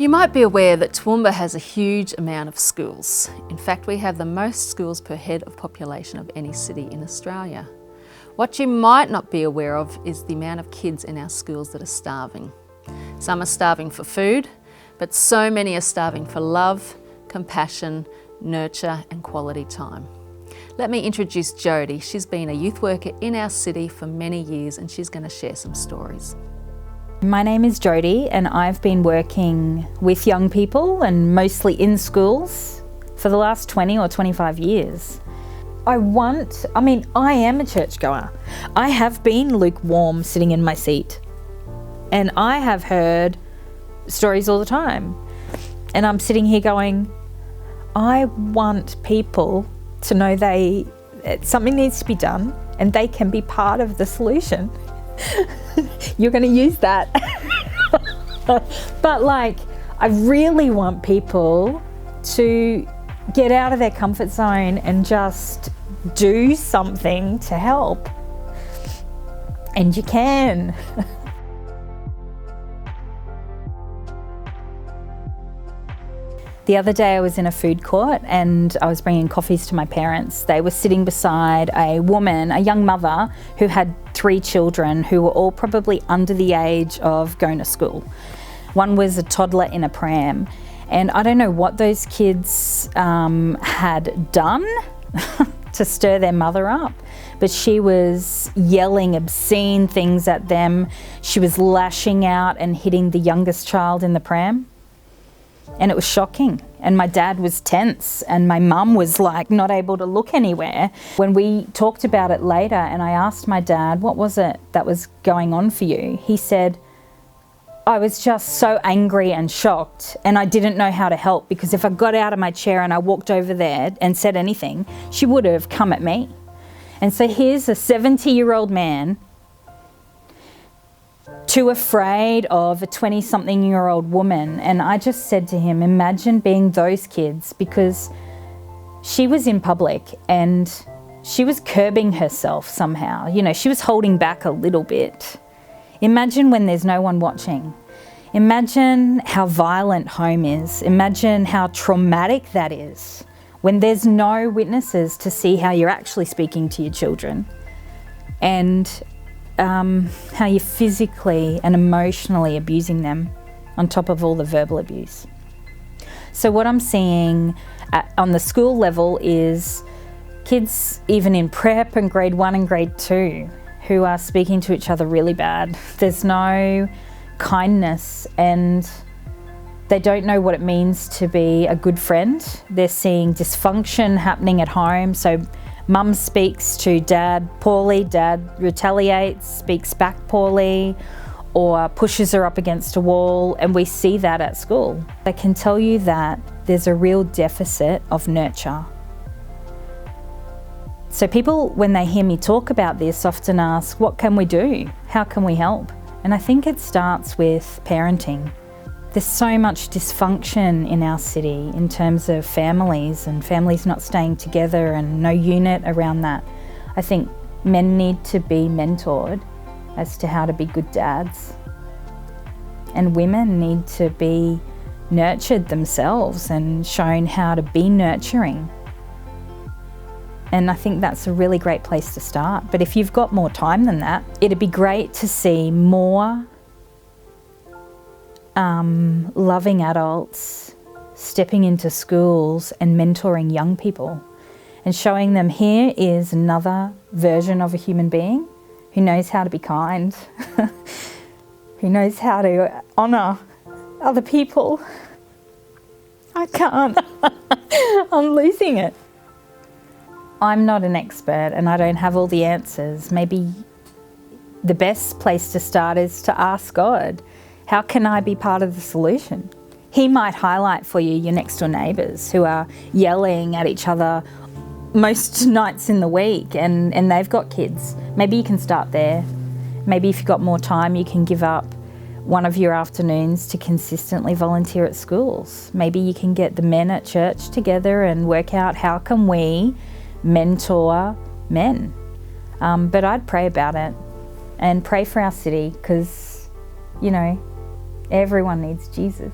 You might be aware that Toowoomba has a huge amount of schools. In fact, we have the most schools per head of population of any city in Australia. What you might not be aware of is the amount of kids in our schools that are starving. Some are starving for food, but so many are starving for love, compassion, nurture and quality time. Let me introduce Jodie. She's been a youth worker in our city for many years and she's going to share some stories. My name is Jodie and I've been working with young people and mostly in schools for the last 20 or 25 years. I am a churchgoer. I have been lukewarm sitting in my seat and I have heard stories all the time. And I'm sitting here going, I want people to know something needs to be done and they can be part of the solution. You're going to use that. But I really want people to get out of their comfort zone and just do something to help. And you can. The other day I was in a food court and I was bringing coffees to my parents. They were sitting beside a woman, a young mother, who had 3 children who were all probably under the age of going to school. One was a toddler in a pram. And I don't know what those kids had done to stir their mother up, but she was yelling obscene things at them. She was lashing out and hitting the youngest child in the pram. And it was shocking. And my dad was tense and my mum was not able to look anywhere. When we talked about it later and I asked my dad, what was it that was going on for you? He said, I was just so angry and shocked and I didn't know how to help because if I got out of my chair and I walked over there and said anything, she would have come at me. And so here's a 70-year-old man too afraid of a 20-something-year-old woman. And I just said to him, imagine being those kids, because she was in public and she was curbing herself somehow. She was holding back a little bit. Imagine when there's no one watching. Imagine how violent home is. Imagine how traumatic that is when there's no witnesses to see how you're actually speaking to your children. And how you're physically and emotionally abusing them on top of all the verbal abuse. So what I'm seeing on the school level is kids even in prep and grade 1 and grade 2 who are speaking to each other really bad. There's no kindness and they don't know what it means to be a good friend. They're seeing dysfunction happening at home. So Mum speaks to dad poorly, dad retaliates, speaks back poorly, or pushes her up against a wall, and we see that at school. I can tell you that there's a real deficit of nurture. So people, when they hear me talk about this, often ask, what can we do? How can we help? And I think it starts with parenting. There's so much dysfunction in our city in terms of families and families not staying together and no unit around that. I think men need to be mentored as to how to be good dads. And women need to be nurtured themselves and shown how to be nurturing. And I think that's a really great place to start. But if you've got more time than that, it'd be great to see more loving adults stepping into schools and mentoring young people and showing them here is another version of a human being who knows how to be kind, who knows how to honour other people. I can't. I'm losing it. I'm not an expert and I don't have all the answers. Maybe the best place to start is to ask God, how can I be part of the solution? He might highlight for you your next door neighbours who are yelling at each other most nights in the week and they've got kids. Maybe you can start there. Maybe if you've got more time, you can give up one of your afternoons to consistently volunteer at schools. Maybe you can get the men at church together and work out how can we mentor men. But I'd pray about it and pray for our city because, everyone needs Jesus.